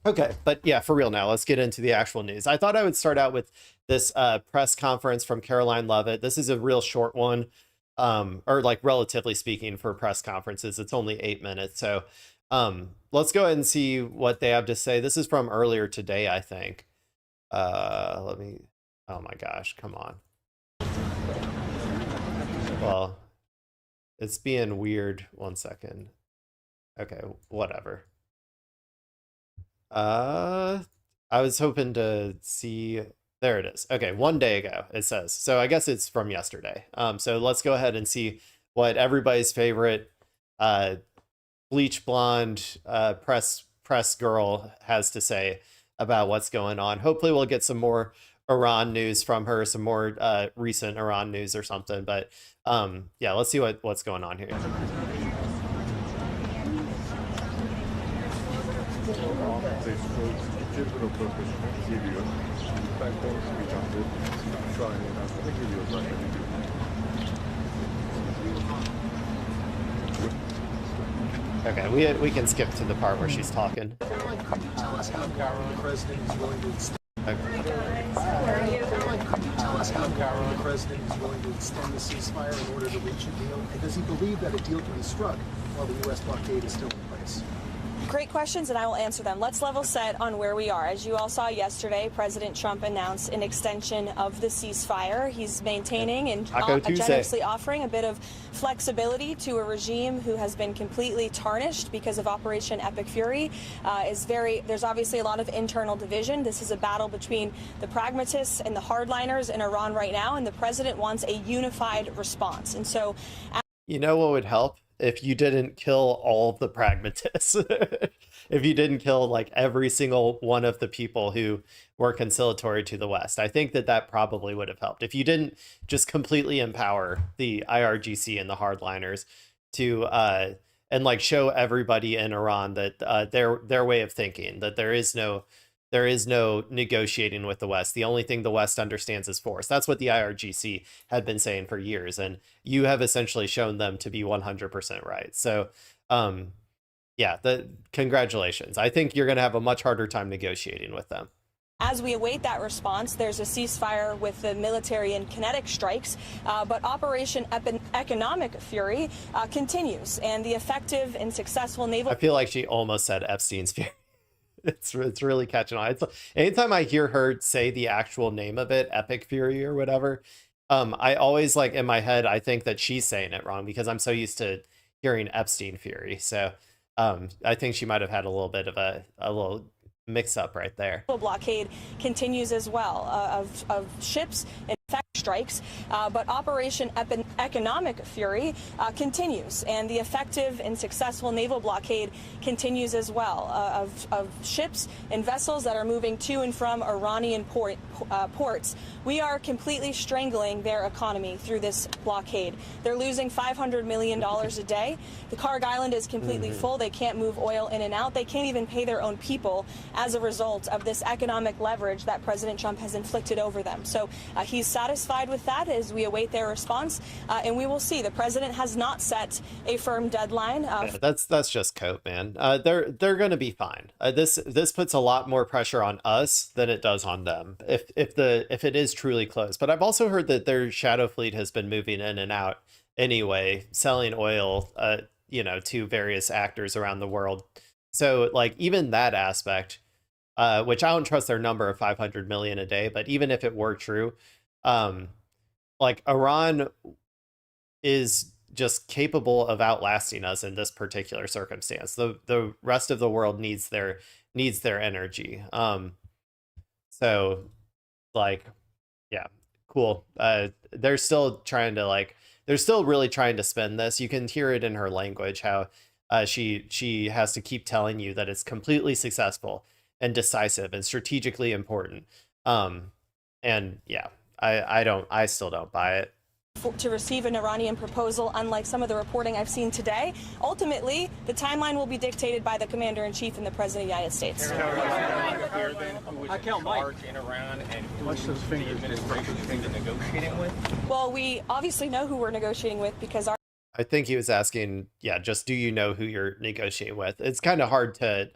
Okay, but yeah, for real now, let's get into the actual news. I thought I would start out with this press conference from Karoline Leavitt. This is a real short one, or like relatively speaking for press conferences, it's only 8 minutes. So let's go ahead and see what they have to say. This is from earlier today, I think. Let me, oh my gosh, come on. Well, it's being weird. 1 second. Okay, whatever. I was hoping to see, there it is. Okay, 1 day ago, it says. So I guess it's from yesterday. So let's go ahead and see what everybody's favorite bleach blonde press girl has to say about what's going on. Hopefully we'll get some more Iran news from her, some more recent Iran news or something. But yeah, let's see what's going on here. Okay, we can skip to the part where she's talking. Tell us how Karoline president is willing to extend. Tell us how Karoline president is willing to extend the ceasefire in order to reach a deal, and does he believe that a deal can be struck while the U.S. blockade is still in place? Great questions, and I will answer them. Let's level set on where we are. As you all saw yesterday, President Trump announced an extension of the ceasefire. He's maintaining and generously offering a bit of flexibility to a regime who has been completely tarnished because of Operation Epic Fury. There's obviously a lot of internal division. This is a battle between the pragmatists and the hardliners in Iran right now, and the president wants a unified response. And so, you know what would help? If you didn't kill all of the pragmatists, if you didn't kill like every single one of the people who were conciliatory to the West, I think that probably would have helped. If you didn't just completely empower the IRGC and the hardliners to and like show everybody in Iran that their way of thinking, that there is no negotiating with the West. The only thing the West understands is force. That's what the IRGC had been saying for years. And you have essentially shown them to be 100% right. So, yeah, congratulations. I think you're going to have a much harder time negotiating with them. As we await that response, there's a ceasefire with the military and kinetic strikes, but Operation Economic Fury continues, and the effective and successful naval... I feel like she almost said Epstein's Fury. It's really catching on. It's anytime I hear her say the actual name of it, Epic Fury or whatever, I always like in my head I think that she's saying it wrong because I'm so used to hearing Epstein Fury. So I think she might have had a little bit of a little mix up right there. Blockade continues as well of ships and strikes, but Operation Economic Fury continues, and the effective and successful naval blockade continues as well of ships and vessels that are moving to and from Iranian ports. We are completely strangling their economy through this blockade. They're losing $500 million a day. The Karg Island is completely full. They can't move oil in and out. They can't even pay their own people as a result of this economic leverage that President Trump has inflicted over them. So he's satisfied with that as we await their response, and we will see. The president has not set a firm deadline. Yeah, that's just cope, man. They're going to be fine. This puts a lot more pressure on us than it does on them if it is truly close. But I've also heard that their shadow fleet has been moving in and out anyway, selling oil, to various actors around the world. So like even that aspect, which I don't trust their number of 500 million a day, but even if it were true, like Iran is just capable of outlasting us in this particular circumstance. The rest of the world needs their energy. So like, yeah, cool. They're still really trying to spin this. You can hear it in her language, how she has to keep telling you that it's completely successful and decisive and strategically important. And yeah, I still don't buy it. To receive an Iranian proposal, unlike some of the reporting I've seen today. Ultimately, the timeline will be dictated by the Commander-in-Chief and the President of the United States. In Iran, and who the administration is negotiating with? Well, we obviously know who we're negotiating with because I think he was asking, yeah, just do you know who you're negotiating with? It's kind of hard to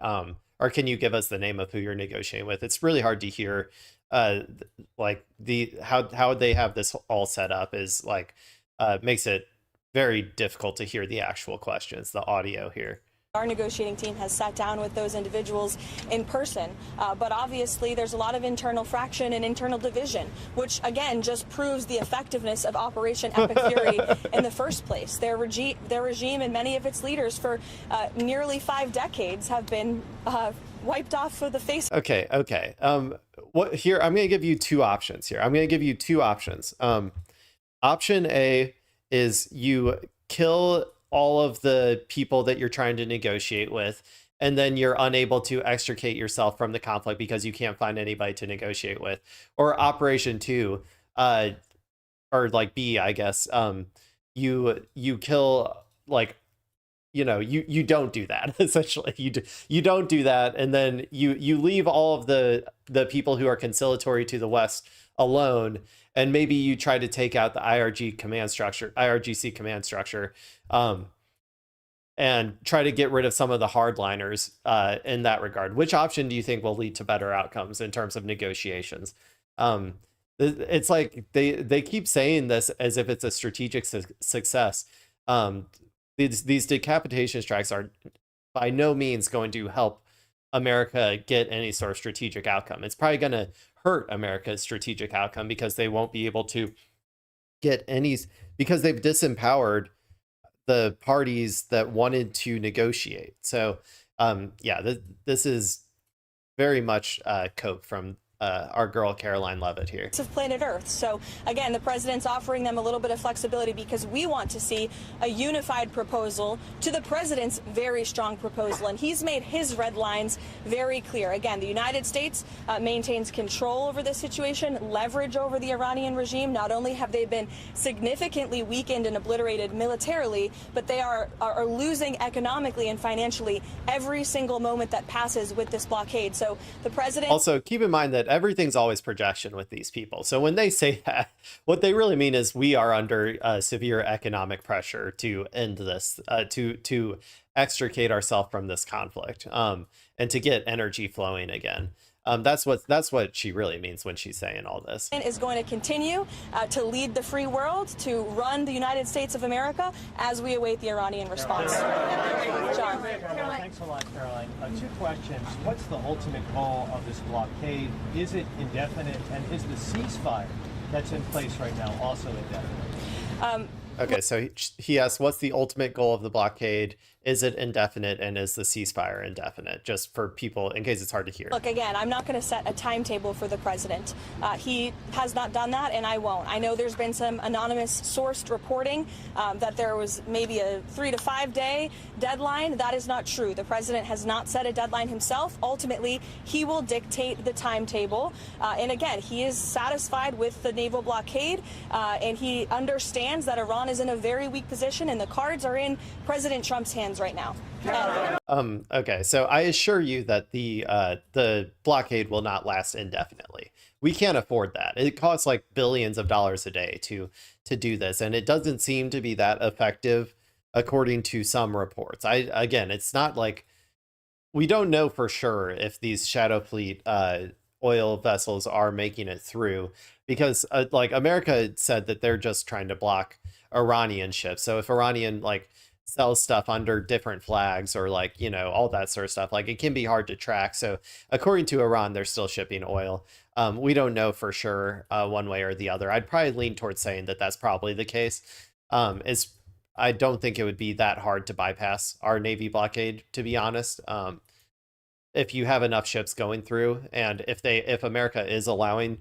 or can you give us the name of who you're negotiating with? It's really hard to hear. Like how they have this all set up is like makes it very difficult to hear the actual questions, the audio here. Our negotiating team has sat down with those individuals in person, but obviously there's a lot of internal fraction and internal division, which again just proves the effectiveness of Operation Epic Fury in the first place. Their regime and many of its leaders for nearly 5 decades have been wiped off of the face. Okay. What here? I'm going to give you 2 options here. I'm going to give you 2 options. Option A is you kill all of the people that you're trying to negotiate with, and then you're unable to extricate yourself from the conflict because you can't find anybody to negotiate with. Or Operation 2, or like B, I guess, you kill, like, you don't do that. Essentially, you don't do that, and then you leave all of the people who are conciliatory to the West alone, and maybe you try to take out the IRGC command structure, and try to get rid of some of the hardliners in that regard. Which option do you think will lead to better outcomes in terms of negotiations? It's like they keep saying this as if it's a strategic success. These decapitation strikes are by no means going to help America get any sort of strategic outcome. It's probably going to hurt America's strategic outcome because they won't be able to get any, because they've disempowered the parties that wanted to negotiate. So yeah, this is very much cope from our girl Karoline Leavitt here. Of planet Earth. So again, the president's offering them a little bit of flexibility because we want to see a unified proposal to the president's very strong proposal, and he's made his red lines very clear. Again, the United States maintains control over this situation, leverage over the Iranian regime. Not only have they been significantly weakened and obliterated militarily, but they are losing economically and financially every single moment that passes with this blockade. So the president also keep in mind that everything's always projection with these people. So when they say that, what they really mean is we are under severe economic pressure to end this, to extricate ourselves from this conflict, and to get energy flowing again. That's what she really means when she's saying all this. Is going to continue to lead the free world, to run the United States of America as we await the Iranian response. John. Thanks a lot, Caroline. 2 questions. What's the ultimate goal of this blockade? Is it indefinite? And is the ceasefire that's in place right now also indefinite? Okay, so he asks, what's the ultimate goal of the blockade? Is it indefinite, and is the ceasefire indefinite? Just for people, in case it's hard to hear. Look, again, I'm not going to set a timetable for the president. He has not done that, and I won't. I know there's been some anonymous sourced reporting that there was maybe a 3 to 5 day deadline. That is not true. The president has not set a deadline himself. Ultimately, he will dictate the timetable. And again, he is satisfied with the naval blockade, and he understands that Iran is in a very weak position, and the cards are in President Trump's hands right now. Okay, so I assure you that the blockade will not last indefinitely. We can't afford that. It costs like billions of dollars a day to do this, and it doesn't seem to be that effective according to some reports. Again, it's not like, we don't know for sure if these Shadow Fleet oil vessels are making it through, because like America said that they're just trying to block Iranian ships. So if Iranian like sells stuff under different flags, or like, all that sort of stuff, like it can be hard to track. So according to Iran, they're still shipping oil. We don't know for sure one way or the other. I'd probably lean towards saying that that's probably the case. I don't think it would be that hard to bypass our Navy blockade, to be honest. If you have enough ships going through, and if America is allowing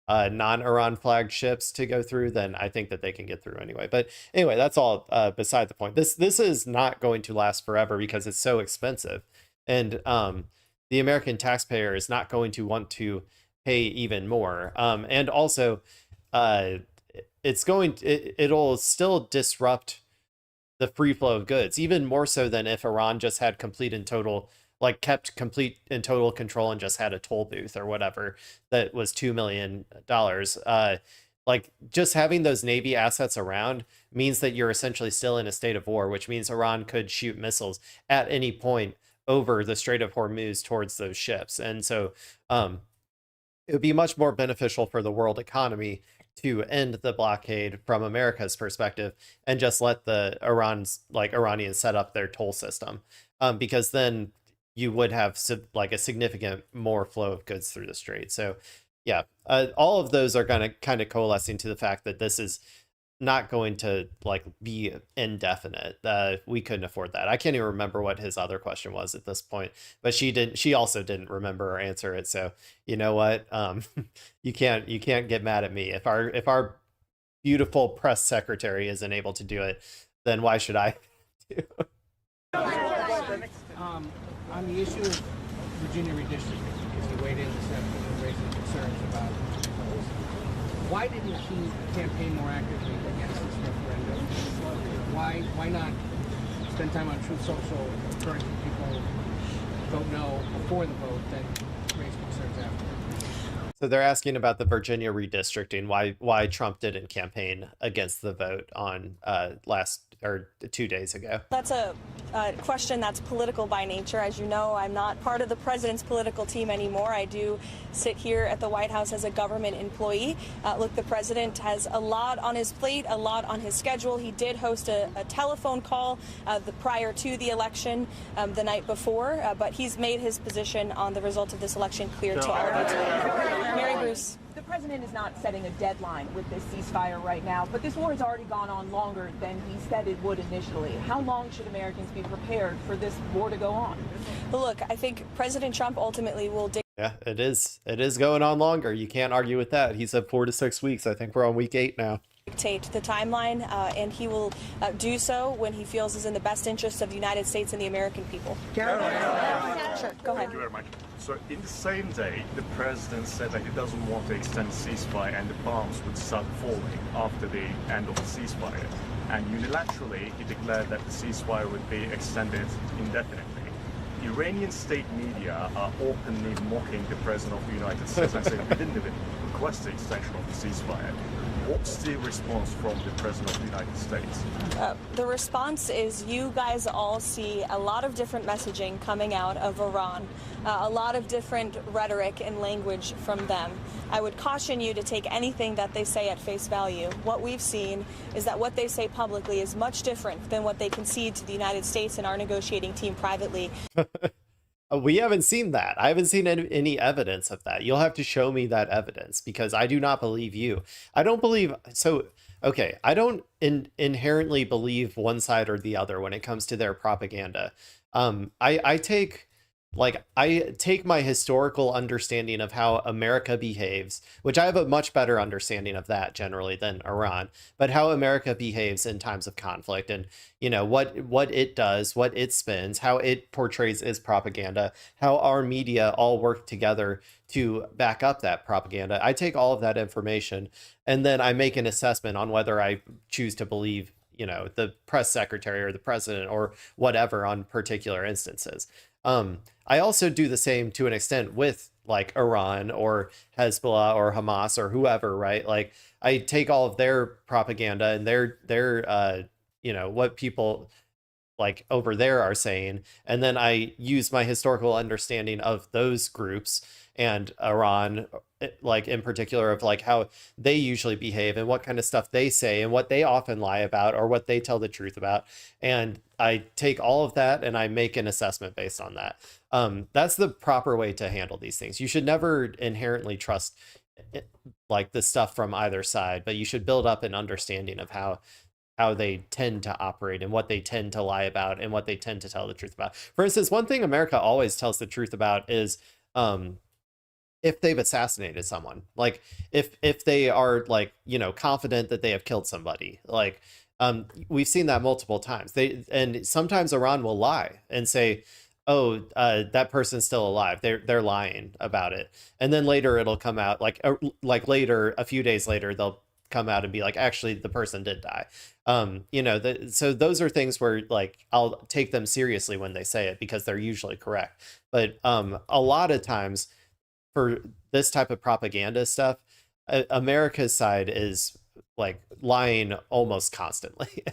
non-Iran flagged ships to go through, then I think that they can get through anyway. But anyway, that's all beside the point. This is not going to last forever because it's so expensive, and the American taxpayer is not going to want to pay even more. And also, it'll still disrupt the free flow of goods, even more so than if Iran just had kept complete and total control and just had a toll booth or whatever that was $2 million. Like just having those Navy assets around means that you're essentially still in a state of war, which means Iran could shoot missiles at any point over the Strait of Hormuz towards those ships. And so it would be much more beneficial for the world economy to end the blockade from America's perspective and just let the Iranians set up their toll system, because then you would have like a significant more flow of goods through the strait. So yeah, all of those are going to kind of coalescing to the fact that this is not going to like be indefinite. We couldn't afford that. I can't even remember what his other question was at this point, but she also didn't remember or answer it. So you know what? You can't get mad at me. If our beautiful press secretary isn't able to do it, then why should I do? On the issue of Virginia redistricting, because he weighed in this afternoon raising concerns about those. Why didn't he campaign more actively against this referendum? Why not spend time on Truth Social encouraging people vote no before the vote, then raise concerns after? So they're asking about the Virginia redistricting, why Trump didn't campaign against the vote on 2 days ago. That's a question that's political by nature. As you know, I'm not part of the president's political team anymore. I do sit here at the White House as a government employee. Look, the president has a lot on his plate, a lot on his schedule. He did host a telephone call prior to the election the night before, but he's made his position on the result of this election clear to all of you. Mary Bruce. The president is not setting a deadline with this ceasefire right now, but this war has already gone on longer than he said it would initially. How long should Americans be prepared for this war to go on? Well, look, I think President Trump ultimately will Yeah, it is going on longer. You can't argue with that. He said 4 to 6 weeks. I think we're on week 8 now. dictate the timeline, and he will do so when he feels is in the best interest of the United States and the American people. Karoline. Sure, go ahead. Thank you very much. So in the same day, the president said that he doesn't want to extend the ceasefire and the bombs would start falling after the end of the ceasefire. And unilaterally, he declared that the ceasefire would be extended indefinitely. Iranian state media are openly mocking the president of the United States and saying we didn't even request the extension of the ceasefire. What's the response from the president of the United States? The response is you guys all see a lot of different messaging coming out of Iran, a lot of different rhetoric and language from them. I would caution you to take anything that they say at face value. What we've seen is that what they say publicly is much different than what they concede to the United States and our negotiating team privately. We haven't seen that. I haven't seen any evidence of that. You'll have to show me that evidence because I do not believe you. I don't believe so. Okay, I don't inherently believe one side or the other when it comes to their propaganda. I take my historical understanding of how America behaves, which I have a much better understanding of that generally than Iran, but how America behaves in times of conflict and, you know, what it does, what it spins, how it portrays its propaganda, how our media all work together to back up that propaganda. I take all of that information and then I make an assessment on whether I choose to believe, you know, the press secretary or the president or whatever on particular instances. I also do the same to an extent with like Iran or Hezbollah or Hamas or whoever, right? Like I take all of their propaganda and their you know, what people like over there are saying, and then I use my historical understanding of those groups and Iran, like in particular, of like how they usually behave and what kind of stuff they say and what they often lie about or what they tell the truth about. And I take all of that and I make an assessment based on that. That's the proper way to handle these things. You should never inherently trust like the stuff from either side, but you should build up an understanding of how they tend to operate and what they tend to lie about and what they tend to tell the truth about. For instance, one thing America always tells the truth about is if they've assassinated someone, like if they are like, you know, confident that they have killed somebody, like we've seen that multiple times. And sometimes Iran will lie and say, oh, that person's still alive. They're lying about it. And then later it'll come out like later, a few days later, they'll come out and be like, actually, the person did die. You know, so those are things where like I'll take them seriously when they say it because they're usually correct. But a lot of times for this type of propaganda stuff, America's side is like lying almost constantly.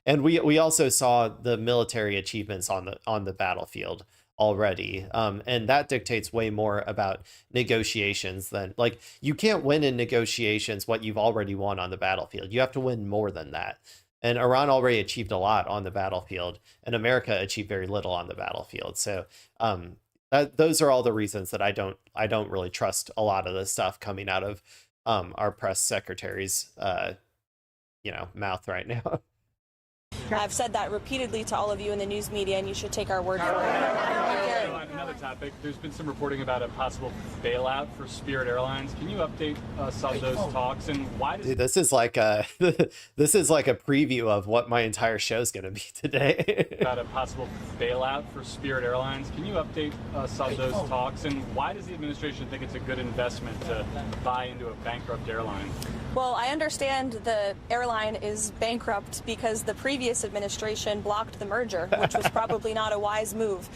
And we also saw the military achievements on the battlefield already. And that dictates way more about negotiations than, like, you can't win in negotiations what you've already won on the battlefield. You have to win more than that. And Iran already achieved a lot on the battlefield, and America achieved very little on the battlefield. So those are all the reasons that I don't really trust a lot of the stuff coming out of our press secretary's mouth right now. I've said that repeatedly to all of you in the news media, and you should take our word for it. On another topic, there's been some reporting about a possible bailout for Spirit Airlines. Can you update us on those talks, and why does... Dude, this is like a preview of what my entire show is going to be today. About a possible bailout for Spirit Airlines. Can you update us on those talks, and why does the administration think it's a good investment to buy into a bankrupt airline? Well, I understand the airline is bankrupt because the previous administration blocked the merger, which was probably not a wise move.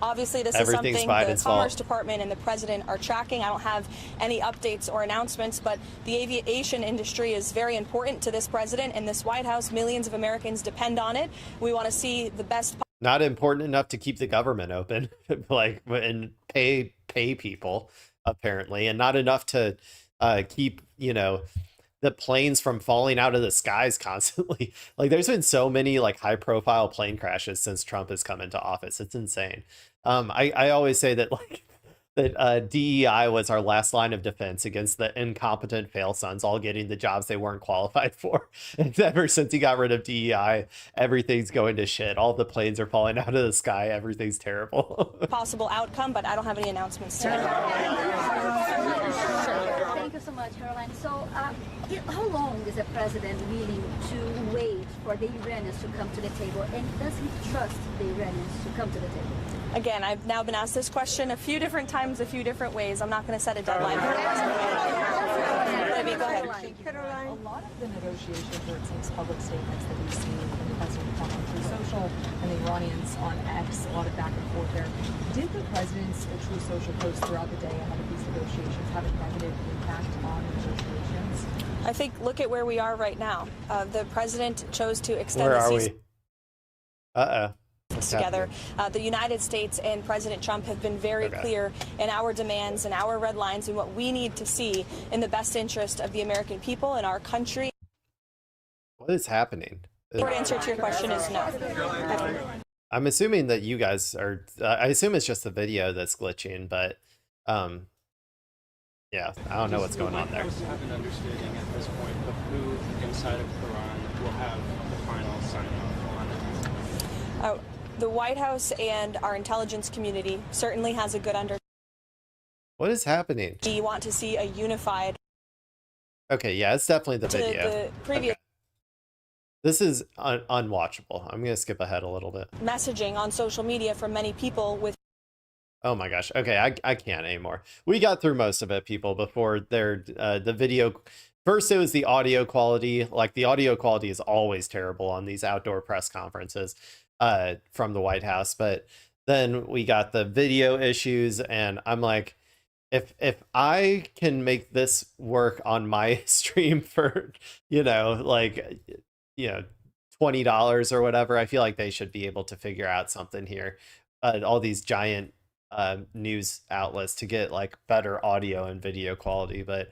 Obviously, this is something the Commerce Department and the president are tracking. I don't have any updates or announcements, but the aviation industry is very important to this president and this White House. Millions of Americans depend on it. We want to see the best. Not important enough to keep the government open, like, and pay people, apparently, and not enough to keep, the planes from falling out of the skies constantly. Like, there's been so many like high profile plane crashes since Trump has come into office. It's insane. I always say that, like, that DEI was our last line of defense against the incompetent fail sons all getting the jobs they weren't qualified for. And ever since he got rid of DEI, everything's going to shit. All the planes are falling out of the sky. Everything's terrible. Possible outcome, but I don't have any announcements today. Thank you so much, Caroline. So, how long is the president willing to wait for the Iranians to come to the table, and does he trust the Iranians to come to the table? Again, I've now been asked this question a few different times, a few different ways. I'm not going to set a deadline for it. Libby, go ahead. Caroline. A lot of the negotiations, or it seems public statements that we've seen from the president on Truth Social and the Iranians on X, a lot of back and forth there. Did the president's Truth Social posts throughout the day ahead of these negotiations have a negative impact on the negotiations? I think, look at where we are right now. The president chose to extend Where the are we? ceasefire together. The United States and President Trump have been very clear in our demands and our red lines and what we need to see in the best interest of the American people and our country. What is happening? The short answer to your question is no. I'm assuming that you guys are, I assume it's just the video that's glitching, but yeah, I don't know what's going on there. We have an understanding at this point of who inside of Quran will have the final sign-off on it. The White House and our intelligence community certainly has a good understanding. What is happening? Do you want to see a unified? Okay, yeah, it's definitely the video. The previous This is unwatchable. I'm going to skip ahead a little bit. messaging on social media from many people with. Oh my gosh. Okay, I can't anymore. We got through most of it, people, before the video. First, it was the audio quality. Like, the audio quality is always terrible on these outdoor press conferences from the White House. But then we got the video issues, and I'm like, if I can make this work on my stream for, $20 or whatever, I feel like they should be able to figure out something here. All these giant news outlets to get like better audio and video quality, but